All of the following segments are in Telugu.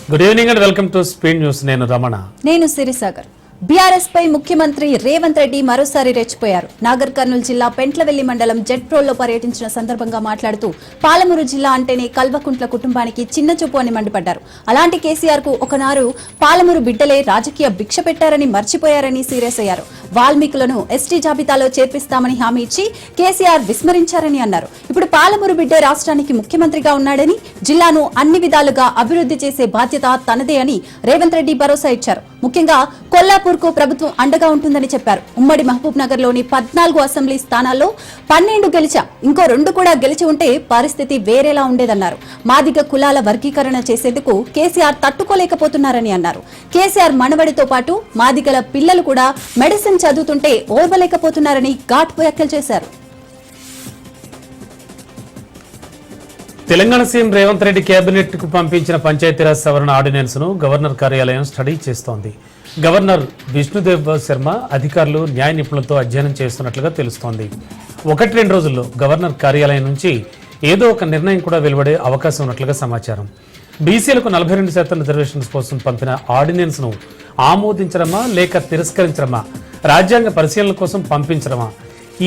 Good evening and welcome to speed news. నేను రమణ. నేను సిరిసాగర్. బీఆర్ఎస్ పై ముఖ్యమంత్రి రేవంత్ రెడ్డి మరోసారి రెచ్చిపోయారు. నాగర్ కర్నూలు జిల్లా పెంట్లవెల్లి మండలం జెట్ప్రోల్లో పర్యటించిన సందర్భంగా మాట్లాడుతూ పాలమూరు జిల్లా అంటేనే కల్వకుంట్ల కుటుంబానికి చిన్న చూపు అని మండిపడ్డారు. అలాంటి కేసీఆర్ కు ఒకనారు పాలమూరు బిడ్డలే రాజకీయ భిక్ష పెట్టారని మర్చిపోయారని సీరియస్ అయ్యారు. వాల్మీకులను ఎస్టీ జాబితాలో చేర్పిస్తామని హామీ ఇచ్చి కేసీఆర్ విస్మరించారని అన్నారు. ఇప్పుడు పాలమూరు బిడ్డే రాష్ట్రానికి ముఖ్యమంత్రిగా ఉన్నాడని, జిల్లాను అన్ని విధాలుగా అభివృద్ధి చేసే బాధ్యత తనదే అని రేవంత్ రెడ్డి భరోసా ఇచ్చారు. ముఖ్యంగా కొల్లాపూర్ కు ప్రభుత్వం అండగా ఉంటుందని చెప్పారు. ఉమ్మడి మహబూబ్ నగర్ లోని 14 అసెంబ్లీ స్థానాల్లో 12 గెలిచాం, ఇంకో 2 కూడా గెలిచి ఉంటే పరిస్థితి వేరేలా ఉండేదన్నారు. మాదిగ కులాల వర్గీకరణ చేసేందుకు కేసీఆర్ తట్టుకోలేకపోతున్నారని అన్నారు. కేసీఆర్ మనవడితో పాటు మాదిగల పిల్లలు కూడా మెడిసిన్ చదువుతుంటే ఓర్వలేకపోతున్నారని ఘాట్ వ్యాఖ్యలు చేశారు. తెలంగాణ సీఎం రేవంత్ రెడ్డి కేబినెట్ కు పంపించిన పంచాయతీరాజ్ సవరణ ఆర్డినెన్స్ ను గవర్నర్ కార్యాలయం స్టడీ చేస్తోంది. గవర్నర్ విష్ణుదేవ్ శర్మ అధికారులు న్యాయ నిపుణులతో అధ్యయనం చేస్తున్నట్లుగా తెలుస్తోంది. 1-2 రోజుల్లో గవర్నర్ కార్యాలయం నుంచి ఏదో ఒక నిర్ణయం కూడా వెలువడే అవకాశం ఉన్నట్లుగా సమాచారం. బీసీలకు 42% రిజర్వేషన్స్ కోసం పంపిన ఆర్డినెన్స్ ను ఆమోదించడమా లేక తిరస్కరించడమా, రాజ్యాంగ పరిశీలన కోసం పంపించడమా,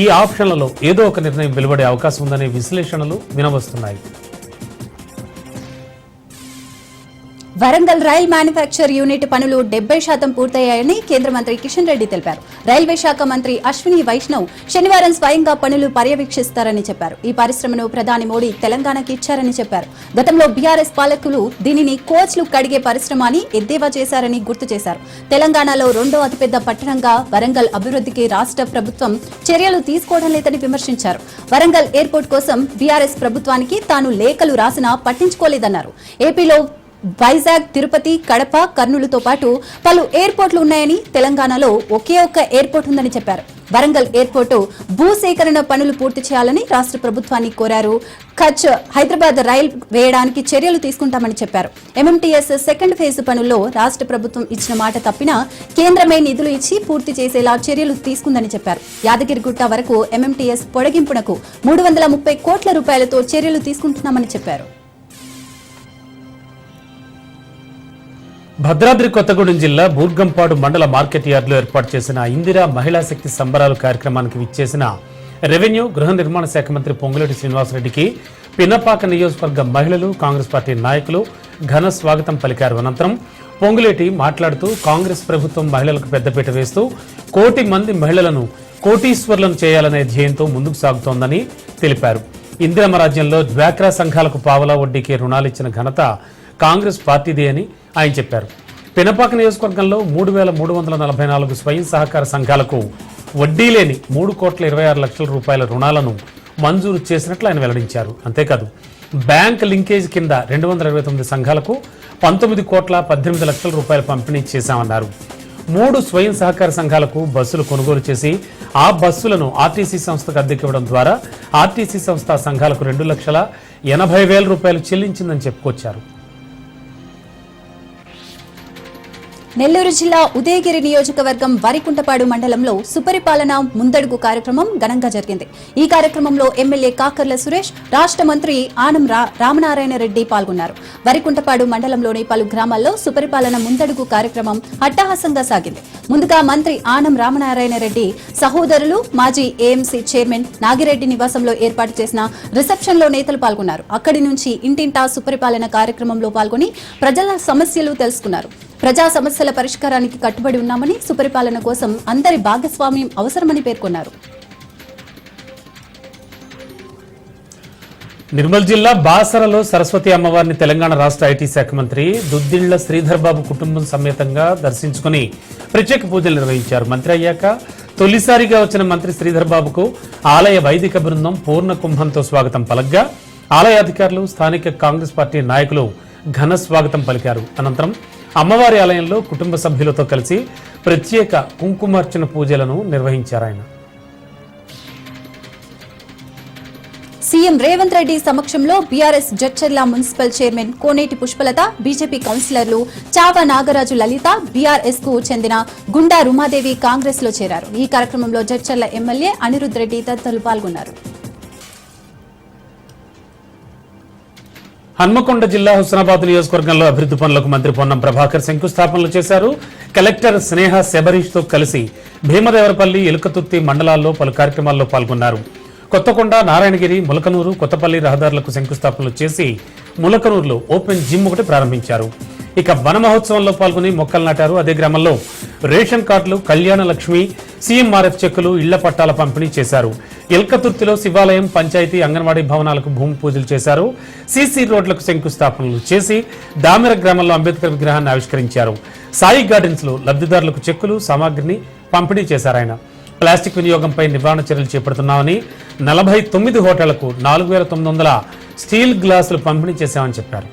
ఈ ఆప్షన్లలో ఏదో ఒక నిర్ణయం వెలువడే అవకాశం ఉందనే విశ్లేషణలు వినవస్తున్నాయి. వరంగల్ రైల్ మ్యానుఫ్యాక్చర్ యూనిట్ పనులు 70% పూర్తయ్యాయని కేంద్ర మంత్రి కిషన్ రెడ్డి తెలిపారు. రైల్వే శాఖ మంత్రి అశ్విని వైష్ణవ్ శనివారం స్వయంగా పనులు పర్యవేక్షిస్తారని చెప్పారు. ఈ పరిశ్రమను ప్రధాని మోడీ తెలంగాణకి ఇచ్చారని చెప్పారు. గతంలో బీఆర్ఎస్ పాలకులు దీనిని కోచ్లు కడిగే పరిశ్రమ అని ఎద్దేవా చేశారని గుర్తు చేశారు. తెలంగాణలో 2వ అతిపెద్ద పట్టణంగా వరంగల్ అభివృద్ధికి రాష్ట్ర ప్రభుత్వం చర్యలు తీసుకోవడం లేదని విమర్శించారు. వరంగల్ ఎయిర్పోర్ట్ కోసం బీఆర్ఎస్ ప్రభుత్వానికి తాను లేఖలు రాసినా పట్టించుకోలేదన్నారు. ఏపీలో వైజాగ్, తిరుపతి, కడప, కర్నూలుతో పాటు పలు ఎయిర్పోర్ట్లు ఉన్నాయని, తెలంగాణలో ఒకే ఒక్క ఎయిర్పోర్ట్ ఉందని చెప్పారు. వరంగల్ ఎయిర్పోర్టు భూసేకరణ పనులు పూర్తి చేయాలని రాష్ట్ర ప్రభుత్వాన్ని కోరారు. కచ్ హైదరాబాద్ రైల్ వేయడానికి చర్యలు తీసుకుంటామని చెప్పారు. ఎంఎంటీఎస్ సెకండ్ ఫేజ్ పనుల్లో రాష్ట్ర ప్రభుత్వం ఇచ్చిన మాట తప్పినా కేంద్రమే నిధులు ఇచ్చి పూర్తి చేసేలా చర్యలు తీసుకుందని చెప్పారు. యాదగిరిగుట్ట వరకు ఎంఎంటీఎస్ పొడిగింపునకు 330 కోట్ల రూపాయలతో చర్యలు తీసుకుంటున్నామని చెప్పారు. భద్రాద్రి కొత్తగూడెం జిల్లా బూర్గంపాడు మండల మార్కెట్ యార్డులో ఏర్పాటు చేసిన ఇందిరా మహిళా శక్తి సంబరాలు కార్యక్రమానికి విచ్చేసిన రెవెన్యూ గృహ నిర్మాణ శాఖ మంత్రి పొంగులేటి శ్రీనివాసరెడ్డికి పినపాక నియోజకవర్గ మహిళలు, కాంగ్రెస్ పార్టీ నాయకులు ఘన స్వాగతం పలికారు. అనంతరం పొంగులేటి మాట్లాడుతూ కాంగ్రెస్ ప్రభుత్వం మహిళలకు పెద్దపీట వేస్తూ 1 కోటి మంది మహిళలను కోటీశ్వర్లను చేయాలనే ధ్యేయంతో ముందుకు సాగుతోందని తెలిపారు. ఇందిరమ్మ రాజ్యంలో డ్వాక్రా సంఘాలకు పావలా వడ్డీకి రుణాలిచ్చిన ఘనత కాంగ్రెస్ పార్టీదే అని ఆయన చెప్పారు. పినపాక నియోజకవర్గంలో 3,344 స్వయం సహకార సంఘాలకు వడ్డీ లేని 3,26,00,000 రూపాయల రుణాలను మంజూరు చేసినట్లు ఆయన వెల్లడించారు. అంతేకాదు బ్యాంక్ లింకేజ్ కింద 229 సంఘాలకు 19,18,00,000 రూపాయలు పంపిణీ చేశామన్నారు. 3 స్వయం సహకార సంఘాలకు బస్సులు కొనుగోలు చేసి ఆ బస్సులను ఆర్టీసీ సంస్థకు అద్దెకివ్వడం ద్వారా ఆర్టీసీ సంస్థ సంఘాలకు 2,80,000 రూపాయలు చెల్లించిందని చెప్పుకొచ్చారు. నెల్లూరు జిల్లా ఉదయగిరి నియోజకవర్గం వరికుంటపాడు మండలంలో సుపరిపాలన ముందడుగు కార్యక్రమం ఘనంగా జరిగింది. ఈ కార్యక్రమంలో ఎమ్మెల్యే కాకర్ల సురేష్, రాష్ట్ర మంత్రి ఆనం రామనారాయణ రెడ్డి పాల్గొన్నారు. వరికుంటపాడు మండలంలోని పలు గ్రామాల్లో సుపరిపాలన ముందడుగు కార్యక్రమం అట్టహాసంగా సాగింది. ముందుగా మంత్రి ఆనం రామనారాయణ రెడ్డి సహోదరులు, మాజీ ఏఎంసీ చైర్మన్ నాగిరెడ్డి నివాసంలో ఏర్పాటు చేసిన రిసెప్షన్ లో నేతలు పాల్గొన్నారు. అక్కడి నుంచి ఇంటింటా సుపరిపాలన కార్యక్రమంలో పాల్గొని ప్రజల సమస్యలు తెలుసుకున్నారు. ప్రజా సమస్యల పరిష్కారానికి కట్టుబడి ఉన్నామని, సుపరిపాలన కోసం అందరి భాగస్వామ్యం అవసరమని పేర్కొన్నారు. నిర్మల్ జిల్లా బాసరలో సరస్వతి అమ్మవారిని తెలంగాణ రాష్ట్ర ఐటీ శాఖ మంత్రి దుద్దిళ్ల శ్రీధర్ బాబు కుటుంబం సమేతంగా దర్శించుకుని ప్రత్యేక పూజలు నిర్వహించారు. మంత్రి అయ్యాక తొలిసారిగా వచ్చిన మంత్రి శ్రీధర్ బాబుకు ఆలయ వైదిక బృందం పూర్ణ కుంభంతో స్వాగతం పలగ్గా ఆలయ అధికారులు, స్థానిక కాంగ్రెస్ పార్టీ నాయకులు ఘన స్వాగతం పలికారు. అనంతరం అమ్మవారి ఆలయంలో కుటుంబ సభ్యులతో కలిసి ప్రత్యేక కుంకుమార్చన పూజలను నిర్వహించారు. ఆయన సీఎం రేవంత్ రెడ్డి సమక్షంలో బీఆర్ఎస్ జడ్చర్ల మున్సిపల్ చైర్మన్ కోనేటి పుష్పలత, బీజేపీ కౌన్సిలర్లు చావా నాగరాజు లలిత, బీఆర్ఎస్ కు చెందిన గుండా రుమాదేవి కాంగ్రెస్ లో చేరారు. ఈ కార్యక్రమంలో జడ్చర్ల ఎమ్మెల్యే అనిరుద్ రెడ్డి తదితరులు పాల్గొన్నారు. హన్మకొండ జిల్లా హుస్నాబాద్ నియోజకవర్గంలో అభివృద్ధి పనులకు మంత్రి పొన్నం ప్రభాకర్ శంకుస్థాపనలు చేశారు. కలెక్టర్ స్నేహ శబరీష్తో కలిసి భీమదేవరపల్లి, ఎలుకతుర్తి మండలాల్లో పలు కార్యక్రమాల్లో పాల్గొన్నారు. కొత్తకొండ, నారాయణగిరి, ములకనూరు, కొత్తపల్లి రహదారులకు శంకుస్థాపనలు చేసి ములకనూరులో ఓపెన్ జిమ్ ఒకటి ప్రారంభించారు. ఇక వన మహోత్సవంలో పాల్గొని మొక్కలు నాటారు. అదే గ్రామంలో రేషన్ కార్డులు, కళ్యాణ లక్ష్మి, సీఎంఆర్ఎఫ్ చెక్కులు, ఇళ్ల పట్టాల పంపిణీ చేశారు. ఎల్కతుర్తిలో శివాలయం, పంచాయతీ, అంగన్వాడీ భవనాలకు భూమి పూజలు చేశారు. సీసీ రోడ్లకు శంకుస్థాపనలు చేసి దామెర గ్రామంలో అంబేద్కర్ విగ్రహాన్ని ఆవిష్కరించారు. సాయి గార్డెన్స్ లో లబ్ధిదారులకు చెక్కులు, సామాగ్రిని పంపిణీ చేశారు. ఆయన ప్లాస్టిక్ వినియోగంపై నివారణ చర్యలు చేపడుతున్నామని, 49 హోటళ్లకు 4900 స్టీల్ గ్లాసులు పంపిణీ చేశామని చెప్పారు.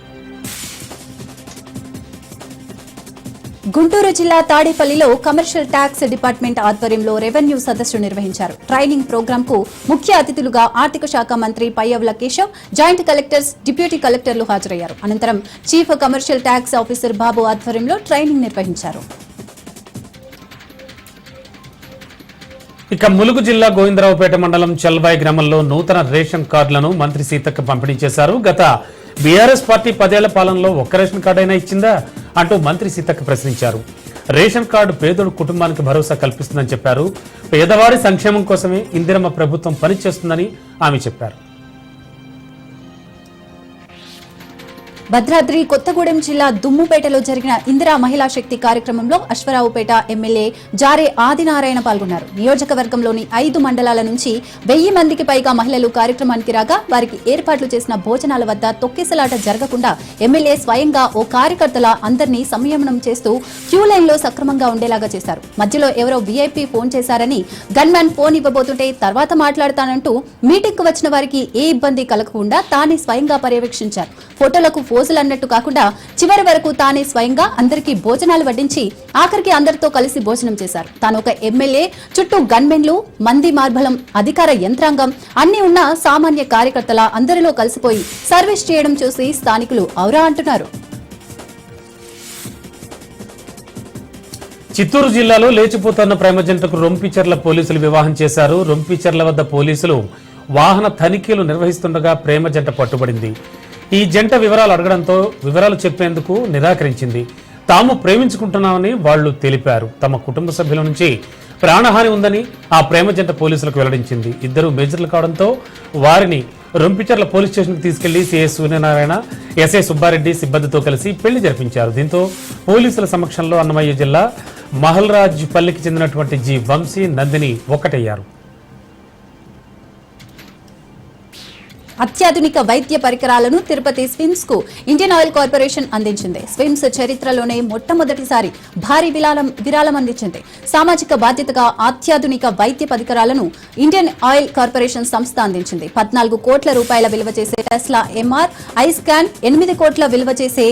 గుంటూరు జిల్లా తాడేపల్లిలో కమర్షియల్ ట్యాక్స్ డిపార్ట్మెంట్ ఆధ్వర్యంలో రెవెన్యూ సదస్సు నిర్వహించారు. ట్రైనింగ్ ప్రోగ్రామ్ కు ముఖ్య అతిథులుగా ఆర్థిక శాఖ మంత్రి Payyavula Keshav, joint collectors, deputy కలెక్టర్లు హాజరయ్యారు. అనంతరం చీఫ్ కమర్షియల్ ట్యాక్స్ ఆఫీసర్ బాబు ఆధ్వర్యంలో ట్రైనింగ్ నిర్వహించారు. ఇక ములుగు జిల్లా గోవిందరావుపేట మండలం చల్వాయి గ్రామంలో నూతన రేషన్ కార్డులను మంత్రి సీతక్క పంపిణీ చేశారు. గత బీఆర్ఎస్ పార్టీ 10 ఏళ్ల పాలనలో ఒక్క రేషన్ కార్డు అయినా ఇచ్చిందా అంటూ మంత్రి సీతక్క ప్రశ్నించారు. రేషన్ కార్డు పేదోడు కుటుంబానికి భరోసా కల్పిస్తుందని చెప్పారు. పేదవారి సంక్షేమం కోసమే ఇందిరమ్మ ప్రభుత్వం పనిచేస్తుందని ఆమె చెప్పారు. భద్రాద్రి కొత్తగూడెం జిల్లా దుమ్ముపేటలో జరిగిన ఇందిరా మహిళా శక్తి కార్యక్రమంలో అశ్వరావుపేట ఎమ్మెల్యే జారే ఆదినారాయణ పాల్గొన్నారు. నియోజకవర్గంలోని 5 మండలాల నుంచి 1000 మందికి పైగా మహిళలు కార్యక్రమానికి రాగా వారికి ఏర్పాట్లు చేసిన భోజనాల వద్ద తొక్కిసలాట జరగకుండా ఎమ్మెల్యే స్వయంగా ఓ కార్యకర్తల అందరినీ సంయమనం చేస్తూ క్యూ లైన్ లో సక్రమంగా ఉండేలాగా చేశారు. మధ్యలో ఎవరో వీఐపీ ఫోన్ చేశారని గన్మ్యాన్ ఫోన్ ఇవ్వబోతుంటే తర్వాత మాట్లాడతానంటూ మీటింగ్ కు వచ్చిన వారికి ఏ ఇబ్బంది కలగకుండా తానే స్వయంగా పర్యవేక్షించారు. ఫోటోలకు పోజులు అన్నట్టు కాకుండా చివరి వరకు తానే స్వయంగా అందరికీ భోజనాలు వడ్డించి ఆఖరికి అందరితో కలిసి భోజనం చేశారు. తాను ఒక ఎమ్మెల్యే, చుట్టూ గన్మెన్లు, మంది మార్బలం, అధికార యంత్రాంగం అన్ని ఉన్న సామాన్య కార్యకర్తల అందరిలో కలిసిపోయి సర్వీస్ చేయడం చూసి స్థానికులు ఔరా అంటున్నారు. చిత్తూరు జిల్లాలో లేచిపోతున్న ప్రేమ జంటకు రొంపిచెర్ల పోలీసులు వివాహం చేశారు. రొంపిచెర్ల వద్ద పోలీసులు వాహన తనిఖీలు నిర్వహిస్తుండగా ప్రేమ జంట పట్టుబడింది. ఈ జంట వివరాలు అడగడంతో వివరాలు చెప్పేందుకు నిరాకరించింది. తాము ప్రేమించుకుంటున్నామని వాళ్లు తెలిపారు. తమ కుటుంబ సభ్యుల నుంచి ప్రాణహాని ఉందని ఆ ప్రేమ జంట పోలీసులకు వెల్లడించింది. ఇద్దరు మేజర్లు కావడంతో వారిని రొంపిచెర్ల పోలీస్ స్టేషన్కు తీసుకెళ్లి సిఎస్ సూర్యనారాయణ, ఎస్ఐ సుబ్బారెడ్డి సిబ్బందితో కలిసి పెళ్లి జరిపించారు. దీంతో పోలీసుల సమక్షంలో అన్నమయ్య జిల్లా మహల్రాజ్ పల్లికి చెందినటువంటి జి వంశీ, నందిని ఒక్కటయ్యారు. అత్యాధునిక వైద్య పరికరాలను తిరుపతి స్విమ్స్ కు ఇండియన్ ఆయిల్ కార్పొరేషన్ అందించింది. స్విమ్స్ చరిత్రలోనే మొట్టమొదటిసారి భారీ విరాళం అందించింది. సామాజిక బాధ్యతగా అత్యాధునిక వైద్య పరికరాలను ఇండియన్ ఆయిల్ కార్పొరేషన్ సంస్థ అందించింది. 14 కోట్ల రూపాయల విలువ చేసే టెస్లా ఎంఆర్ ఐ స్కాన్, 8 కోట్ల విలువ చేసే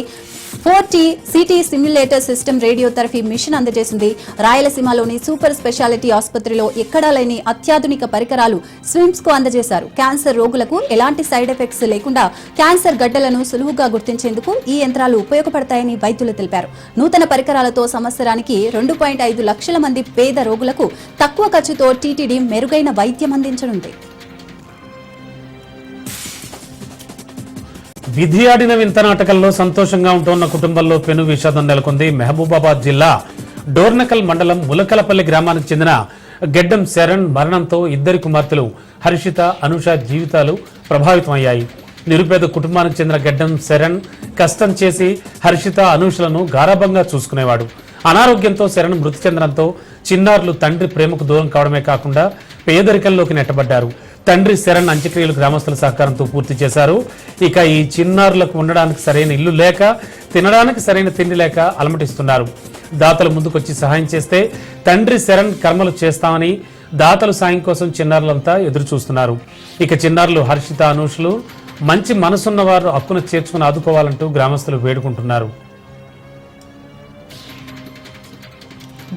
4T CT simulator system, radiotherapy machine అందజేసింది. రాయలసీమలోని సూపర్ స్పెషాలిటీ ఆసుపత్రిలో ఎక్కడా లేని అత్యాధునిక పరికరాలు స్విమ్స్ కు అందజేశారు. క్యాన్సర్ రోగులకు ఎలాంటి సైడ్ ఎఫెక్ట్స్ లేకుండా క్యాన్సర్ గడ్డలను సులువుగా గుర్తించేందుకు ఈ యంత్రాలు ఉపయోగపడతాయని వైద్యులు తెలిపారు. నూతన పరికరాలతో సంవత్సరానికి 2.5 లక్షల మంది పేద రోగులకు తక్కువ ఖర్చుతో టీటీడీ మెరుగైన వైద్యం అందించనుంది. విధి ఆడిన వింత నాటకంలో సంతోషంగా ఉంటున్న కుటుంబంలో పెను విషాదం నెలకొంది. మహబూబాబాద్ జిల్లా డోర్నకల్ మండలం ములకలపల్లి గ్రామానికి చెందిన గెడ్డం శరణ్ మరణంతో ఇద్దరి కుమార్తెలు హర్షిత, అనుష జీవితాలు ప్రభావితమయ్యాయి. నిరుపేద కుటుంబానికి చెందిన గెడ్డం శరణ్ కష్టం చేసి హర్షిత, అనూషలను గారాబంగా చూసుకునేవాడు. అనారోగ్యంతో శరణ్ మృతి చెందడంతో చిన్నారులు తండ్రి ప్రేమకు దూరం కావడమే కాకుండా పేదరికంలోకి నెట్టబడ్డారు. తండ్రి శరణ్ అంత్యక్రియలు గ్రామస్తుల సహకారంతో పూర్తి చేశారు. ఇక ఈ చిన్నారులకు ఉండడానికి సరైన ఇల్లు లేక, తినడానికి సరైన తిండి లేక అలమటిస్తున్నారు. దాతలు ముందుకొచ్చి సహాయం చేస్తే తండ్రి శరణ్ కర్మలు చేస్తామని దాతలు సాయం కోసం చిన్నారులంతా ఎదురు చూస్తున్నారు. ఇక చిన్నారులు హర్షిత, అనూషులు మంచి మనసున్న వారు హక్కును చేర్చుకుని ఆదుకోవాలంటూ గ్రామస్తులు వేడుకుంటున్నారు.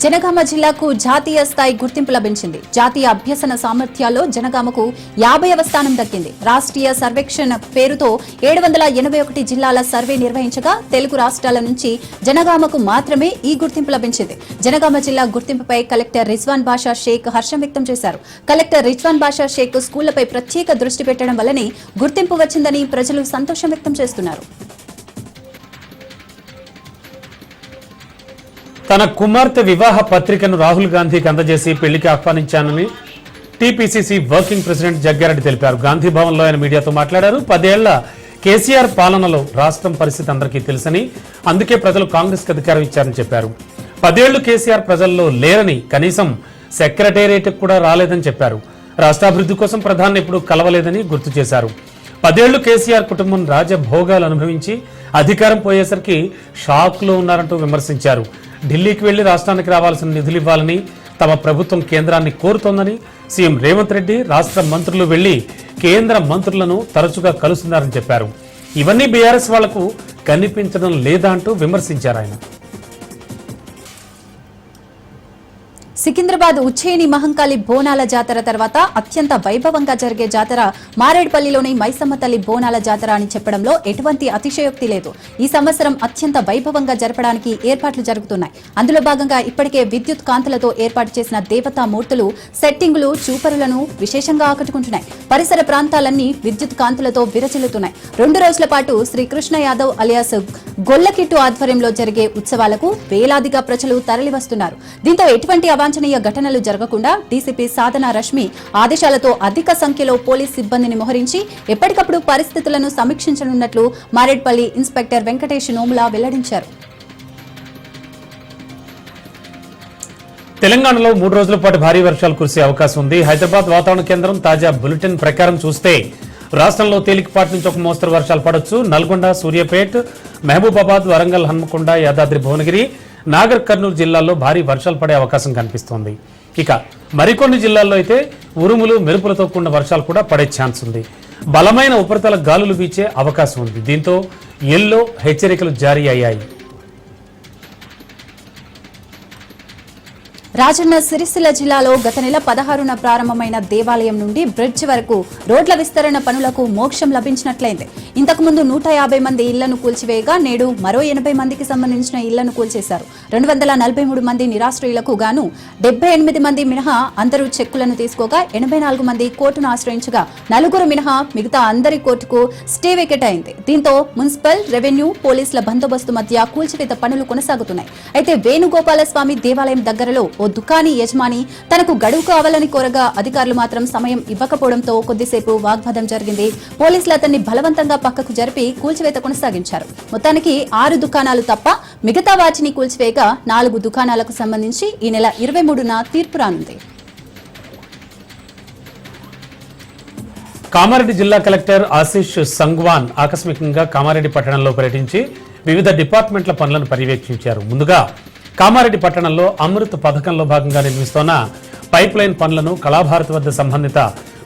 జనగామ జిల్లాకు జాతీయ స్థాయి గుర్తింపు లభించింది. జాతీయ అభ్యసన సామర్థ్యాల్లో జనగామకు 50వ స్థానం దక్కింది. రాష్ట్రీయ సర్వేక్షణ పేరుతో 781 జిల్లాల సర్వే నిర్వహించగా తెలుగు రాష్ట్రాల నుంచి జనగామకు మాత్రమే ఈ గుర్తింపు లభించింది. జనగామ జిల్లా గుర్తింపుపై కలెక్టర్ రిజ్వాన్ బాషా షేక్ హర్షం వ్యక్తం చేశారు. కలెక్టర్ రిజ్వాన్ బాషా షేక్ స్కూళ్లపై ప్రత్యేక దృష్టి పెట్టడం వల్లనే గుర్తింపు వచ్చిందని ప్రజలు సంతోషం వ్యక్తం చేస్తున్నారు. తన కుమార్తె వివాహ పత్రికను రాహుల్ గాంధీకి అందజేసి పెళ్లికి ఆహ్వానించానని టీపీసీసీ వర్కింగ్ ప్రెసిడెంట్ జగ్గారెడ్డి తెలిపారు. గాంధీ భవన్లో ఆయన మీడియాతో మాట్లాడారు. 10 ఏళ్ల కేసీఆర్ పాలనలో రాష్ట్రం పరిస్థితి అందరికీ తెలుసని, అందుకే ప్రజలు కాంగ్రెస్కి అధికారం ఇచ్చారని చెప్పారు. 10 ఏళ్లు కేసీఆర్ ప్రజల్లో లేరని, కనీసం సెక్రటేరియట్ కూడా రాలేదని చెప్పారు. రాష్ట్రాభివృద్ధి కోసం ప్రధాని ఎప్పుడూ కలవలేదని గుర్తు చేశారు. 10 ఏళ్లు కేసీఆర్ కుటుంబం రాజభోగాలు అనుభవించి అధికారం పోయేసరికి షాక్లో ఉన్నారంటూ విమర్శించారు. ఢిల్లీకి వెళ్లి రాష్ట్రానికి రావాల్సిన నిధులు ఇవ్వాలని తమ ప్రభుత్వం కేంద్రాన్ని కోరుతోందని, సీఎం రేవంత్ రెడ్డి రాష్ట్ర మంత్రులు వెళ్లి కేంద్ర మంత్రులను తరచుగా కలుస్తున్నారని చెప్పారు. ఇవన్నీ బీఆర్ఎస్ వాళ్లకు కనిపించడం లేదా అంటూ విమర్శించారు ఆయన. సికింద్రాబాద్ ఉజ్జయిని మహంకాళి బోనాల జాతర తర్వాత అత్యంత వైభవంగా జరిగే జాతర మారేడ్పల్లిలోని మైసమ్మ తల్లి బోనాల జాతర అని చెప్పడంలో ఎటువంటి అతిశయోక్తి లేదు. ఈ సంవత్సరం అత్యంత వైభవంగా జరపడానికి ఏర్పాట్లు జరుగుతున్నాయి. అందులో భాగంగా ఇప్పటికే విద్యుత్ కాంతులతో ఏర్పాటు చేసిన దేవతా మూర్తులు, సెట్టింగులు చూపరులను విశేషంగా ఆకట్టుకుంటున్నాయి. పరిసర ప్రాంతాలన్నీ విద్యుత్ కాంతులతో విరచిల్లుతున్నాయి. 2 రోజుల పాటు శ్రీకృష్ణ యాదవ్ అలియాస్ గొల్లకిట్టు ఆధ్వర్యంలో జరిగే ఉత్సవాలకు వేలాదిగా ప్రజలు తరలివస్తున్నారు. దీంతో ఎటువంటి అవాంఛనీయ ఘటనలు జరగకుండా డీసీపీ సాధన రష్మి ఆదేశాలతో అధిక సంఖ్యలో పోలీస్ సిబ్బందిని మోహరించి ఎప్పటికప్పుడు పరిస్థితులను సమీక్షించనున్నట్లు మారేడ్పల్లి ఇన్స్పెక్టర్ వెంకటేష్ నోముల వెల్లడించారు. తెలంగాణలో 3 రోజుల పాటు భారీ వర్షాలు కురిసే అవకాశం ఉంది. హైదరాబాద్ వాతావరణ కేంద్రం తాజా బులెటిన్ ప్రకారం చూస్తే రాష్ట్రంలో తేలికపాటి నుంచి ఒక మోస్తరు వర్షాలు పడొచ్చు. నల్గొండ, సూర్యాపేట్, మహబూబాబాద్, వరంగల్, హన్మకొండ, యాదాద్రి భువనగిరి, నాగర్ కర్నూలు జిల్లాల్లో భారీ వర్షాలు పడే అవకాశం కనిపిస్తోంది. ఇక మరికొన్ని జిల్లాల్లో అయితే ఉరుములు, మెరుపులతో కూడిన వర్షాలు కూడా పడే ఛాన్స్ ఉంది. బలమైన ఉపరితల గాలులు వీచే అవకాశం ఉంది. దీంతో ఎల్లో హెచ్చరికలు జారీ అయ్యాయి. రాజన్న సిరిసిల్ల జిల్లాలో గత నెల 16న ప్రారంభమైన దేవాలయం నుండి బ్రిడ్జ్ వరకు రోడ్ల విస్తరణ పనులకు మోక్షం లభించినట్లయింది. ఇంతకుముందు 150 మంది ఇళ్లను కూల్చివేయగా నేడు మరో 80 మందికి సంబంధించిన ఇళ్లను కూల్చేశారు. 243 మంది నిరాశ్రయులకు గాను 78 మంది మినహా అందరూ చెక్కులను తీసుకోగా 84 మంది కోర్టును ఆశ్రయించగా 4 మినహా మిగతా అందరి కోర్టుకు స్టే వేకెట్ అయింది. దీంతో మున్సిపల్, రెవెన్యూ, పోలీసుల బందోబస్తు మధ్య కూల్చివేత పనులు కొనసాగుతున్నాయి. అయితే వేణుగోపాలస్వామి దేవాలయం దగ్గరలో ఓ దుకాణి యజమాని తనకు గడువు కావాలని కోరగా అధికారులు మాత్రం సమయం ఇవ్వకపోవడంతో కొద్దిసేపు వాగ్వాదం జరిగింది. పోలీసులు అతన్ని బలవంతంగా పక్కకు జరిపి కూల్చివేత కొనసాగించారు. మొత్తానికి 6 దుకాణాలు తప్ప మిగతా వాటిని కూల్చివేయగా 4 దుకాణాలకు సంబంధించి ఈ నెల 23న తీర్పు రానుంది. కామారెడ్డి జిల్లా కలెక్టర్ ఆశీష్ సంగ్వాన్ ఆకస్మికంగా కామారెడ్డి పట్టణంలో పర్యటించి వివిధ డిపార్ట్మెంట్ల పనులను పర్యవేక్షించారు. ముందుగా కామారెడ్డి పట్టణంలో అమృత్ పథకంలో భాగంగా నిర్మిస్తున్న పైప్ లైన్ పనులను కళాభారతి వద్ద సంబంధిత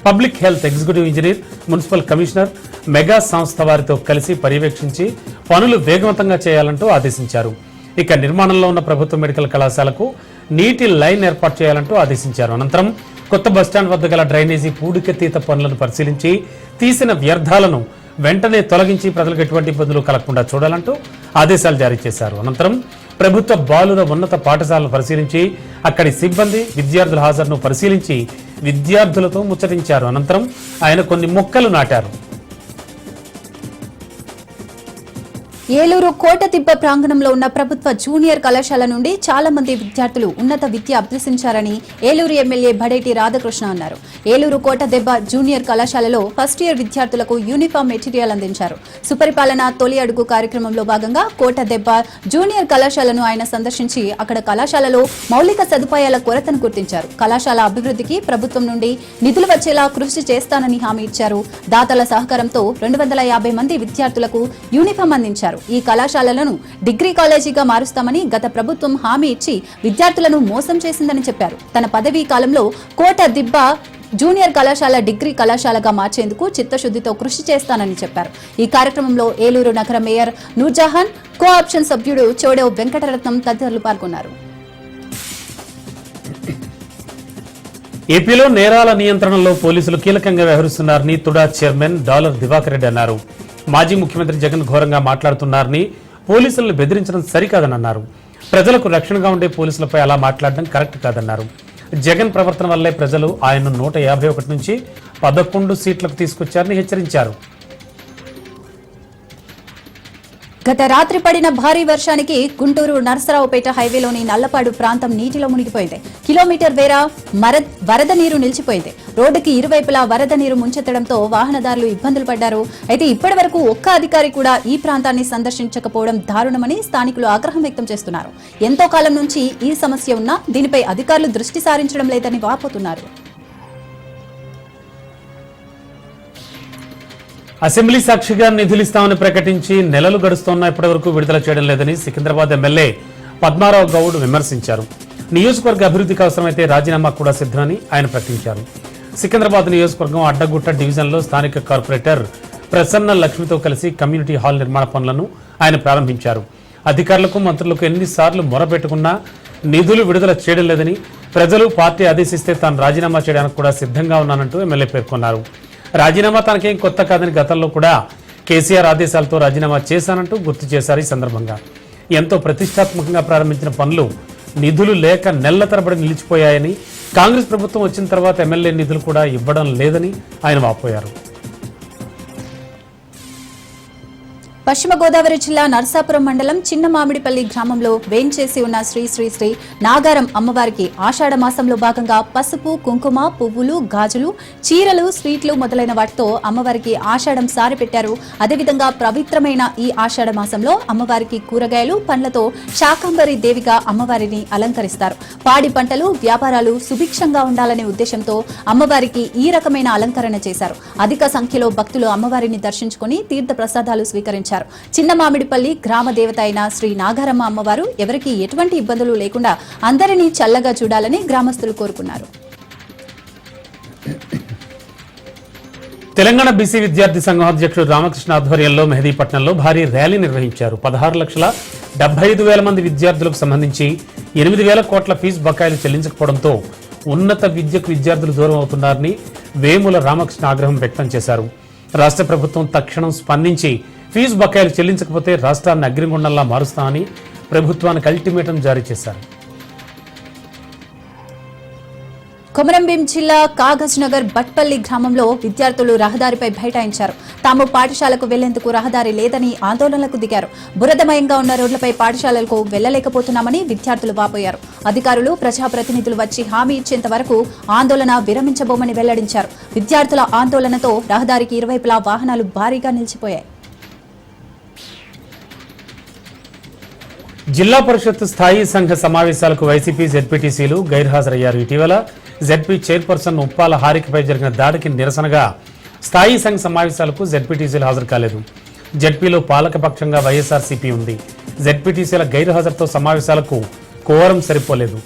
public health executive engineer, municipal commissioner, mega సంస్థ వారితో కలిసి పర్యవేక్షించి పనులు వేగవంతంగా చేయాలంటూ ఆదేశించారు. ఇక నిర్మాణంలో ఉన్న ప్రభుత్వ మెడికల్ కళాశాలకు నీటి లైన్ ఏర్పాటు చేయాలంటూ ఆదేశించారు. అనంతరం కొత్త బస్టాండ్ వద్ద గల డ్రైనేజీ పూడికతీత పనులను పరిశీలించి తీసిన వ్యర్థాలను వెంటనే తొలగించి ప్రజలకు ఎటువంటి ఇబ్బందులు కలగకుండా చూడాలంటూ ఆదేశాలు జారీ చేశారు. అనంతరం ప్రభుత్వ బాలుర ఉన్నత పాఠశాలను పరిశీలించి అక్కడి సిబ్బంది, విద్యార్థుల హాజరును పరిశీలించి విద్యార్థులతో ముచ్చటించారు. అనంతరం ఆయన కొన్ని మొక్కలు నాటారు. ఏలూరు కోటదిబ్బ ప్రాంగణంలో ఉన్న ప్రభుత్వ జూనియర్ కళాశాల నుండి చాలా మంది విద్యార్థులు ఉన్నత విద్య అభ్యసించారని ఏలూరు ఎమ్మెల్యే బడేటి రాధాకృష్ణ అన్నారు. ఏలూరు కోటదెబ్బ జూనియర్ కళాశాలలో ఫస్ట్ ఇయర్ విద్యార్థులకు యూనిఫామ్ మెటీరియల్ అందించారు. సుపరిపాలన తొలి అడుగు కార్యక్రమంలో భాగంగా కోటదెబ్బ జూనియర్ కళాశాలను ఆయన సందర్శించి అక్కడ కళాశాలలో మౌలిక సదుపాయాల కొరతను గుర్తించారు. కళాశాల అభివృద్ధికి ప్రభుత్వం నుండి నిధులు వచ్చేలా కృషి చేస్తానని హామీ ఇచ్చారు. దాతల సహకారంతో 250 మంది విద్యార్థులకు యూనిఫామ్ అందించారు. ఈ కళాశాలలను డిగ్రీ కాలేజీగా మారుస్తామని గత ప్రభుత్వం హామీ ఇచ్చి విద్యార్థులను మోసం చేసిందని చెప్పారు. తన పదవీ కాలంలో కోటదిబ్బ జూనియర్ కళాశాల డిగ్రీ కళాశాలగా మార్చేందుకు చిత్తశుద్ధితో కృషి చేస్తానని చెప్పారు. ఈ కార్యక్రమంలో ఏలూరు నగర మేయర్ నూర్జహాన్, కో ఆప్షన్ సభ్యుడు చోడెవ్ వెంకటరత్నం తదితరులు పాల్గొన్నారు. ఏపీలో నేరాల నియంత్రణలో పోలీసులు కీలకంగా వ్యవహరిస్తున్నారని తుడా చైర్మన్ డాలర్ దివాకర్ రెడ్డి అన్నారు. మాజీ ముఖ్యమంత్రి జగన్ ఘోరంగా మాట్లాడుతున్నారని, పోలీసులను బెదిరించడం సరికాదని అన్నారు. ప్రజలకు రక్షణగా ఉండే పోలీసులపై అలా మాట్లాడడం కరెక్ట్ కాదన్నారు. జగన్ ప్రవర్తన వల్లే ప్రజలు ఆయన్ను 151 నుంచి 11 సీట్లకు తీసుకొచ్చారని హెచ్చరించారు. గత రాత్రి పడిన భారీ వర్షానికి గుంటూరు నరసరావుపేట హైవేలోని నల్లపాడు ప్రాంతం నీటిలో మునిగిపోయింది. కిలోమీటర్ వేర వరద నీరు నిలిచిపోయింది. రోడ్డుకి ఇరువైపులా వరద నీరు ముంచెత్తడంతో వాహనదారులు ఇబ్బందులు పడ్డారు. అయితే ఇప్పటి వరకు ఒక్క అధికారి కూడా ఈ ప్రాంతాన్ని సందర్శించకపోవడం దారుణమని స్థానికులు ఆగ్రహం వ్యక్తం చేస్తున్నారు. ఎంతో కాలం నుంచి ఈ సమస్య ఉన్నా దీనిపై అధికారులు దృష్టి సారించడం లేదని వాపోతున్నారు. అసెంబ్లీ సాక్షిగా నిధులిస్తామని ప్రకటించి నెలలు గడుస్తున్నా ఇప్పటి వరకు విడుదల చేయడం లేదని సికింద్రాబాద్ ఎమ్మెల్యే పద్మారావు గౌడ్ విమర్శించారు. నియోజకవర్గ అభివృద్ధికి అవసరమైతే రాజీనామా కూడా సిద్ధమని ఆయన ప్రకటించారు. సికింద్రాబాద్ నియోజకవర్గం అడ్డగుట్ట డివిజన్లో స్థానిక కార్పొరేటర్ ప్రసన్న లక్ష్మితో కలిసి కమ్యూనిటీ హాల్ నిర్మాణ పనులను ఆయన ప్రారంభించారు. అధికారులకు మంత్రులకు ఎన్నిసార్లు మొరపెట్టుకున్నా నిధులు విడుదల చేయడం లేదని, ప్రజలు పార్టీ ఆదేశిస్తే తాను రాజీనామా చేయడానికి కూడా సిద్ధంగా ఉన్నానంటూ ఎమ్మెల్యే పేర్కొన్నారు. రాజీనామా తనకేం కొత్త కాదని గతంలో కూడా కేసీఆర్ ఆదేశాలతో రాజీనామా చేశానంటూ గుర్తు చేశారు. ఈ సందర్భంగా ఎంతో ప్రతిష్టాత్మకంగా ప్రారంభించిన పనులు నిధులు లేక నెలల తరబడి నిలిచిపోయాయని, కాంగ్రెస్ ప్రభుత్వం వచ్చిన తర్వాత ఎమ్మెల్యే నిధులు కూడా ఇవ్వడం లేదని ఆయన వాపోయారు. పశ్చిమ గోదావరి జిల్లా నర్సాపురం మండలం చిన్న మామిడిపల్లి గ్రామంలో వేంచేసి ఉన్న శ్రీ శ్రీ శ్రీ నాగారం అమ్మవారికి ఆషాఢ మాసంలో భాగంగా పసుపు, కుంకుమ, పువ్వులు, గాజులు, చీరలు, స్వీట్లు మొదలైన వాటితో అమ్మవారికి ఆషాఢం సారి పెట్టారు. అదేవిధంగా పవిత్రమైన ఈ ఆషాఢ మాసంలో అమ్మవారికి కూరగాయలు, పండ్లతో శాకంబరి దేవిగా అమ్మవారిని అలంకరిస్తారు. పాడి పంటలు, వ్యాపారాలు సుభిక్షంగా ఉండాలనే ఉద్దేశంతో అమ్మవారికి ఈ రకమైన అలంకరణ చేశారు. అధిక సంఖ్యలో భక్తులు అమ్మవారిని దర్శించుకుని తీర్థ ప్రసాదాలు స్వీకరించారు. చిన్న మామిడిపల్లి గ్రామ దేవత అయిన శ్రీ నాగారమ్మ అమ్మవారు ఎవరికీ ఎటువంటి ఇబ్బందులు లేకుండా అందరినీ చల్లగా చూడాలని గ్రామస్తులు కోరుకున్నారు. తెలంగాణ బీసీ విద్యార్థి సంఘం అధ్యక్షుడు రామకృష్ణ ఆధ్వర్యంలో మెహదీపట్నంలో భారీ ర్యాలీ నిర్వహించారు. 16,75,000 మంది విద్యార్థులకు సంబంధించి 8,000 కోట్ల ఫీజు బకాయిలు చెల్లించకపోవడంతో ఉన్నత విద్యకు విద్యార్థులు దూరం అవుతున్నారని వేముల రామకృష్ణ ఆగ్రహం వ్యక్తం చేశారు. రాష్ట్ర ప్రభుత్వం తక్షణం స్పందించి ఫీజు బకాయిలు చెల్లించకపోతే రాష్ట్రాన్ని అగ్నిగుండంలా మారుస్తామని ప్రభుత్వానికి అల్టిమేటం జారీ చేశారు. కొమరంభీం జిల్లా కాగజ్ నగర్ బట్పల్లి గ్రామంలో విద్యార్థులు రహదారిపై బైఠాయించారు. తాము పాఠశాలకు వెళ్లేందుకు రహదారి లేదని ఆందోళనలకు దిగారు. బురదమయంగా ఉన్న రోడ్లపై పాఠశాలలకు వెళ్లలేకపోతున్నామని విద్యార్థులు వాపోయారు. అధికారులు, ప్రజాప్రతినిధులు వచ్చి హామీ ఇచ్చేంత వరకు ఆందోళన విరమించబోమని వెల్లడించారు. విద్యార్థుల ఆందోళనతో రహదారికి ఇరువైపులా వాహనాలు భారీగా నిలిచిపోయాయి. జిల్లా పరిషత్ స్థాయి సంఘ సమావేశాలకు వైసీపీ జెడ్పీటీసీలు గైర్హాజరయ్యారు. ఇటీవల జెడ్పీ చైర్పర్సన్ ఉప్పాల హారికపై జరిగిన దాడికి నిరసనగా స్థాయి సంఘ సమావేశాలకు జెడ్పీటీసీలు హాజరు కాలేదు. జెడ్పీలో పాలకపక్షంగా వైఎస్ఆర్సీపీ ఉంది. జెడ్పీటీసీల గైర్హాజరుతో సమావేశాలకు కోరం సరిపోలేదు.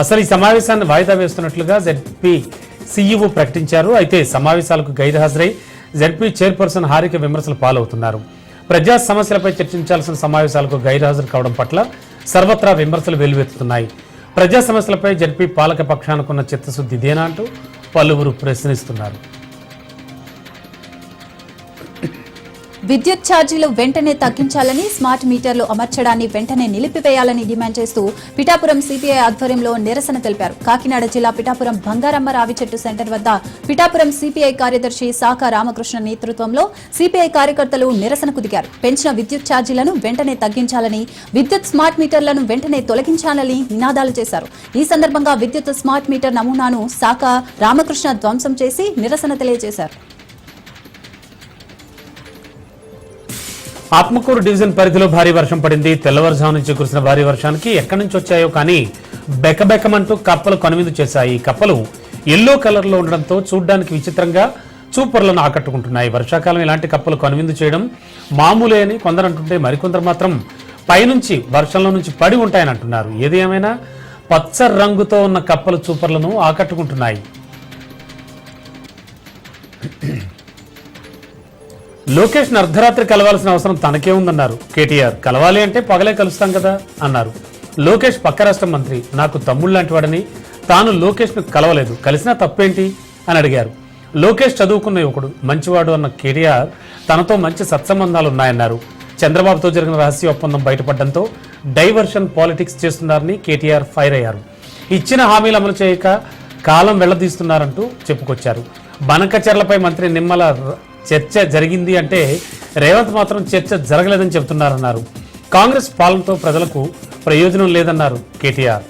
అసలు ఈ సమావేశాన్ని వాయిదా వేస్తున్నట్లుగా జెడ్పీ సీఈఓ ప్రకటించారు. అయితే సమావేశాలకు గైర్హాజరై జెడ్పీ చైర్పర్సన్ హారిక విమర్శలు పాలవుతున్నారు. ప్రజా సమస్యలపై చర్చించాల్సిన సమావేశాలకు గైర్హాజరు కావడం పట్ల సర్వత్రా విమర్శలు వెల్లువెత్తుతున్నాయి. ప్రజా సమస్యలపై జడ్పీ పాలక పక్షానుకున్న చిత్తశుద్ధి ఇదేనా అంటూ పలువురు ప్రశ్నిస్తున్నారు. విద్యుత్ ఛార్జీలు వెంటనే తగ్గించాలని, స్మార్ట్ మీటర్లు అమర్చడాన్ని వెంటనే నిలిపివేయాలని డిమాండ్ చేస్తూ పిఠాపురం సిపిఐ ఆధ్వర్యంలో నిరసన తెలిపారు. కాకినాడ జిల్లా పిఠాపురం బంగారమ్మ రావి చెట్టు సెంటర్ వద్ద పిఠాపురం సిపిఐ కార్యదర్శి శాఖ రామకృష్ణ నేతృత్వంలో సిపిఐ కార్యకర్తలు నిరసనకు దిగారు. పెంచిన విద్యుత్ ఛార్జీలను వెంటనే తగ్గించాలని, విద్యుత్ స్మార్ట్ మీటర్లను వెంటనే తొలగించాలని నినాదాలు చేశారు. ఈ సందర్భంగా విద్యుత్ స్మార్ట్ మీటర్ నమూనాను శాఖ రామకృష్ణ ధ్వంసం చేసి నిరసన తెలియజేశారు. ఆత్మకూరు డివిజన్ పరిధిలో భారీ వర్షం పడింది. తెల్లవారుజాము నుంచి కురిసిన భారీ వర్షానికి ఎక్కడి నుంచి వచ్చాయో కానీ బెకబెకమంటూ కప్పలు కనువిందు చేశాయి. కప్పలు ఎల్లో కలర్లో ఉండడంతో చూడ్డానికి విచిత్రంగా చూపర్లను ఆకట్టుకుంటున్నాయి. వర్షాకాలం ఇలాంటి కప్పలు కనువిందు చేయడం మామూలే అని కొందరు అంటుంటే మరికొందరు మాత్రం పైనుంచి వర్షంలో నుంచి పడి ఉంటాయని అంటున్నారు. ఏది ఏమైనా పచ్చ రంగుతో ఉన్న కప్పలు చూపర్లను ఆకట్టుకుంటున్నాయి. లోకేష్ అర్ధరాత్రి కలవాల్సిన అవసరం తనకే ఉందన్నారు కేటీఆర్. కలవాలి అంటే పగలే కలుస్తాం కదా అన్నారు. లోకేష్ పక్క రాష్ట్ర మంత్రి, నాకు తమ్ముళ్ళ లాంటి వాడని తాను లోకేష్ను కలవలేదు, కలిసినా తప్పేంటి అని అడిగారు. లోకేష్ చదువుకున్న యువకుడు, మంచివాడు అన్న కేటీఆర్ తనతో మంచి సత్సంబంధాలు ఉన్నాయన్నారు. చంద్రబాబుతో జరిగిన రహస్య ఒప్పందం బయటపడడంతో డైవర్షన్ పాలిటిక్స్ చేస్తున్నారని కేటీఆర్ ఫైర్ అయ్యారు. ఇచ్చిన హామీలు అమలు చేయక కాలం వెళ్లదీస్తున్నారంటూ చెప్పుకొచ్చారు. బనకచెర్లపై మంత్రి నిమ్మల చర్చ జరిగింది అంటే రేవంత్ మాత్రం చర్చ జరగలేదని చెబుతున్నారన్నారు. కాంగ్రెస్ పాలనతో ప్రజలకు ప్రయోజనం లేదన్నారు కేటీఆర్.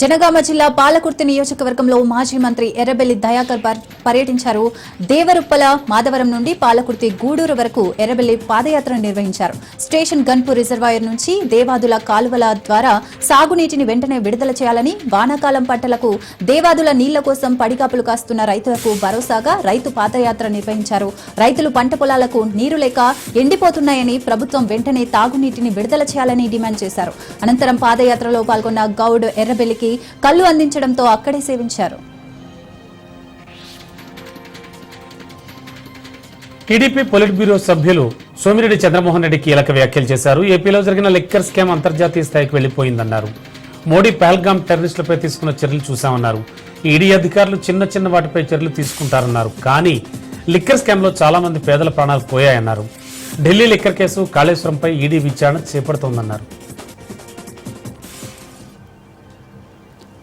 జనగామ జిల్లా పాలకుర్తి నియోజకవర్గంలో మాజీ మంత్రి ఎర్రబెల్లి దయాకర్ పర్యటించారు. దేవరుప్పల మాధవరం నుండి పాలకుర్తి గూడూరు వరకు ఎర్రబెల్లి పాదయాత్ర నిర్వహించారు. స్టేషన్ గన్పూర్ రిజర్వాయర్ నుంచి దేవాదుల కాలువల ద్వారా సాగునీటిని వెంటనే విడుదల చేయాలని, వానాకాలం పంటలకు దేవాదుల నీళ్ల కోసం పడిగాపులు కాస్తున్న రైతులకు భరోసాగా రైతు పాదయాత్ర నిర్వహించారు. రైతులు పంట పొలాలకు నీరు లేక ఎండిపోతున్నాయని, ప్రభుత్వం వెంటనే తాగునీటిని విడుదల చేయాలని డిమాండ్ చేశారు. అనంతరం పాదయాత్రలో పాల్గొన్న గౌడ్ ఎర్రబెల్లికి కళ్ళు అందించడంతో అక్కడే సేవించారు. టీడీపీ పొలిట్ బ్యూరో సభ్యులు సోమిరెడ్డి చంద్రమోహన్ రెడ్డి కీలక వ్యాఖ్యలు చేశారు. ఏపీలో జరిగిన లిక్కర్ స్కామ్ అంతర్జాతీయ స్థాయికి వెళ్లిపోయిందన్నారు. మోడీ పహల్గామ్ టెర్రరిస్టులపై తీసుకున్న చర్యలు చూశామన్నారు. ఈడీ అధికారులు చిన్న చిన్న వాటిపై చర్యలు తీసుకుంటారన్నారు. కానీ లిక్కర్ స్కామ్లో చాలా మంది పేదల ప్రాణాలు పోయాయన్నారు. ఢిల్లీ లిక్కర్ కేసు, కాళేశ్వరంపై ఈడీ విచారణ చేపడుతోందన్నారు.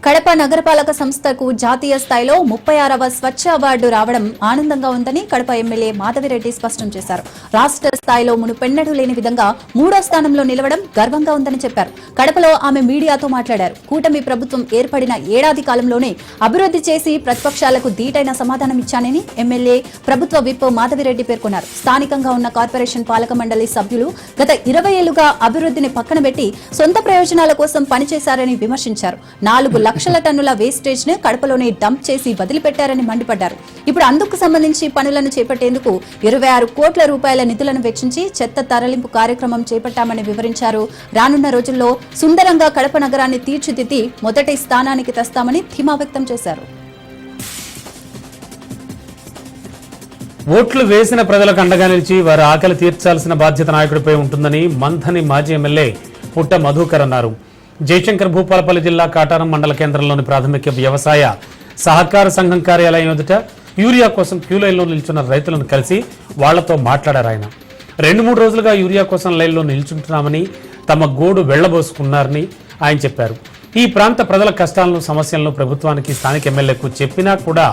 కడప నగరపాలక సంస్థకు జాతీయ స్థాయిలో 36వ స్వచ్ఛ అవార్డు రావడం ఆనందంగా ఉందని కడప ఎమ్మెల్యే మాధవిరెడ్డి స్పష్టం చేశారు. రాష్ట్ర స్థాయిలో మునుపెన్నడూ లేని విధంగా 3వ స్థానంలో నిలవడం గర్వంగా ఉందని చెప్పారు. కడపలో ఆమె మీడియాతో మాట్లాడారు. కూటమి ప్రభుత్వం ఏర్పడిన ఏడాది కాలంలోనే అభివృద్ధి చేసి ప్రతిపక్షాలకు ధీటైన సమాధానం ఇచ్చానని ఎమ్మెల్యే ప్రభుత్వ విప్ మాధవిరెడ్డి పేర్కొన్నారు. స్థానికంగా ఉన్న కార్పొరేషన్ పాలక మండలి సభ్యులు గత 20 ఏళ్లుగా అభివృద్ధిని పక్కన పెట్టి సొంత ప్రయోజనాల కోసం పనిచేశారని విమర్శించారు. 4 లక్షల టన్నుల వేస్టేజ్ ను కడపలోనే డంప్ చేసి వదిలిపెట్టారని మండిపడ్డారు. ఇప్పుడు అందుకు సంబంధించి పనులను చేపట్టేందుకు 26 కోట్ల రూపాయల నిధులను వెచ్చించి చెత్త తరలింపు కార్యక్రమం చేపట్టామని వివరించారు. రానున్న రోజుల్లో సుందరంగా కడప నగరాన్ని తీర్చిదిద్ది మొదటి స్థానానికి తెస్తామని ధీమా వ్యక్తం చేశారు. ఓట్లు వేసిన ప్రజలకు అండగా నిలిచి వారి ఆకలి తీర్చాల్సిన బాధ్యత నాయకుడిపై ఉంటుందని మంథని మాజీ ఎమ్మెల్యే పుట్ట మధుకర్ అన్నారు. జయశంకర్ భూపాలపల్లి జిల్లా కాటారం మండల కేంద్రంలోని ప్రాథమిక వ్యవసాయ సహకార సంఘం కార్యాలయం ఎదుట యూరియా కోసం క్యూ లైన్లో నిల్చున్న రైతులను కలిసి వాళ్లతో మాట్లాడారు ఆయన. 2-3 రోజులుగా యూరియా కోసం లైన్లో నిల్చుంటున్నామని, తమ గోడు వెళ్లబోసుకున్నారని ఆయన చెప్పారు. ఈ ప్రాంత ప్రజల కష్టాలను, సమస్యలను ప్రభుత్వానికి, స్థానిక ఎమ్మెల్యేకు చెప్పినా కూడా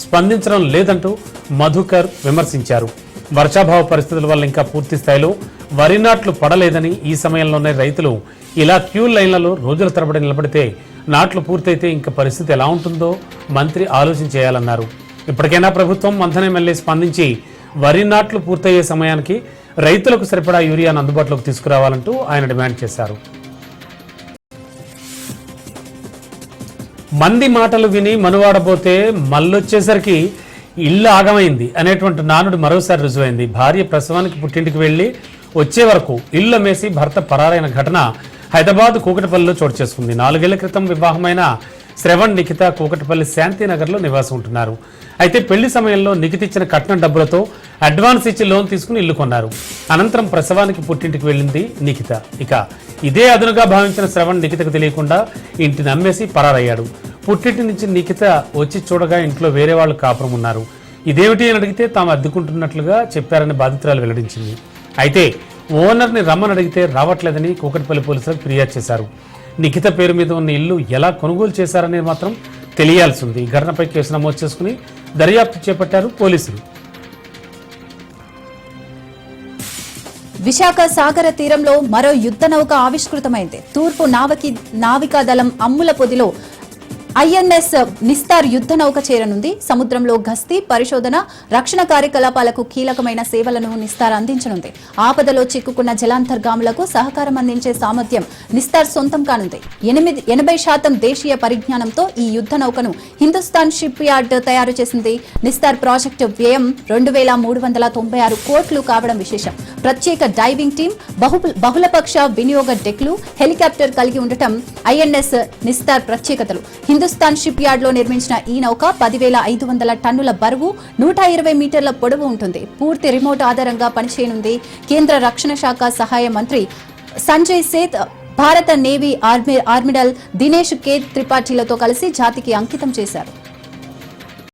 స్పందించడం లేదంటూ మధుకర్ విమర్శించారు. వర్షాభావ పరిస్థితుల వల్ల ఇంకా పూర్తి స్థాయిలో వరి నాట్లు పడలేదని, ఈ సమయంలోనే రైతులు ఇలా క్యూ లైన్లలో రోజుల తరబడి నిలబడితే నాట్లు పూర్తయితే ఇంకా పరిస్థితి ఎలా ఉంటుందో మంత్రి ఆలోచన చేయాలన్నారు. ఇప్పటికైనా ప్రభుత్వం మంథన ఎమ్మెల్యే స్పందించి వరి నాట్లు పూర్తయ్యే సమయానికి రైతులకు సరిపడా యూరియాను అందుబాటులోకి తీసుకురావాలంటూ ఆయన డిమాండ్ చేశారు. మంది మాటలు విని మనువాడబోతే మళ్ళొచ్చేసరికి ఇల్లు ఆగమైంది అనేటువంటి నానుడు మరోసారి రుజువైంది. భార్య ప్రసవానికి పుట్టింటికి వెళ్లి వచ్చే వరకు ఇల్లు అమ్మేసి భర్త పరారైన ఘటన హైదరాబాద్ కూకటపల్లిలో చోటు చేసుకుంది. 4 ఏళ్ల క్రితం వివాహమైన శ్రవణ్ నిఖిత కూకటపల్లి శాంతినగర్లో నివాసం ఉంటున్నారు. అయితే పెళ్లి సమయంలో నిఖిత ఇచ్చిన కట్నం డబ్బులతో అడ్వాన్స్ ఇచ్చి లోన్ తీసుకుని ఇల్లు కొన్నారు. అనంతరం ప్రసవానికి పుట్టింటికి వెళ్ళింది నిఖిత. ఇక ఇదే అదునుగా భావించిన శ్రవణ్ నిఖితకు తెలియకుండా ఇంటిని అమ్మేసి పరారయ్యాడు. పుట్టింటి నుంచి నిఖిత వచ్చి చూడగా ఇంట్లో వేరే వాళ్ళు కాపురం ఉన్నారు. ఇదేమిటి అని అడిగితే తాము అద్దుకుంటున్నట్లుగా చెప్పారని బాధితురాలు వెల్లడించింది. అయితే ఓనర్ని రమ్మని అడిగితే రావట్లేదని కూకట్పల్లి పోలీసులకు ఫిర్యాదు చేశారు. నిఖిత పేరు మీద ఉన్న ఇల్లు ఎలా కొనుగోలు చేశారనేది మాత్రం తెలియాల్సి ఉంది. ఈ ఘటనపై కేసు నమోదు చేసుకుని దర్యాప్తు చేపట్టారు పోలీసులు. విశాఖ సాగర తీరంలో మరో యుద్ధ నౌక ఆవిష్కృతమైంది. తూర్పు నావికాదళం అమ్ముల పొదిలో ఐఎన్ఎస్ నిస్తార్ యుద్ధ నౌక చేరనుంది. సముద్రంలో గస్తీ, పరిశోధన, రక్షణ కార్యకలాపాలకు కీలకమైన సేవలను నిస్తార్ అందించనుంది. ఆపదలో చిక్కుకున్న జలాంతర్గాములకు సహకారం అందించే సామర్థ్యం నిస్తార్ సొంతం కానుంది. 80% దేశీయ పరిజ్ఞానంతో ఈ యుద్ధ నౌకను హిందుస్థాన్ షిప్ యార్డ్ తయారు చేసింది. నిస్తార్ ప్రాజెక్టు వ్యయం 2396 కోట్లు కావడం విశేషం. ప్రత్యేక డైవింగ్ టీం, బహుళపక్ష వినియోగ డెక్లు, హెలికాప్టర్ కలిగి ఉండటం ఐఎన్ఎస్ నిస్తార్ ప్రత్యేకతలు. హిందుస్థాన్ షిప్ యార్డ్ లో నిర్మించిన ఈ నౌక 10,500 టన్నుల బరువు, 120 మీటర్ల పొడవు ఉంటుంది. పూర్తి రిమోట్ ఆధారంగా పనిచేయనుంది. కేంద్ర రక్షణ శాఖ సహాయ మంత్రి సంజయ్ సేత్ భారత నేవీ ఆర్మిడల్ దినేష్ కే త్రిపాఠిలతో కలిసి జాతికి అంకితం చేశారు.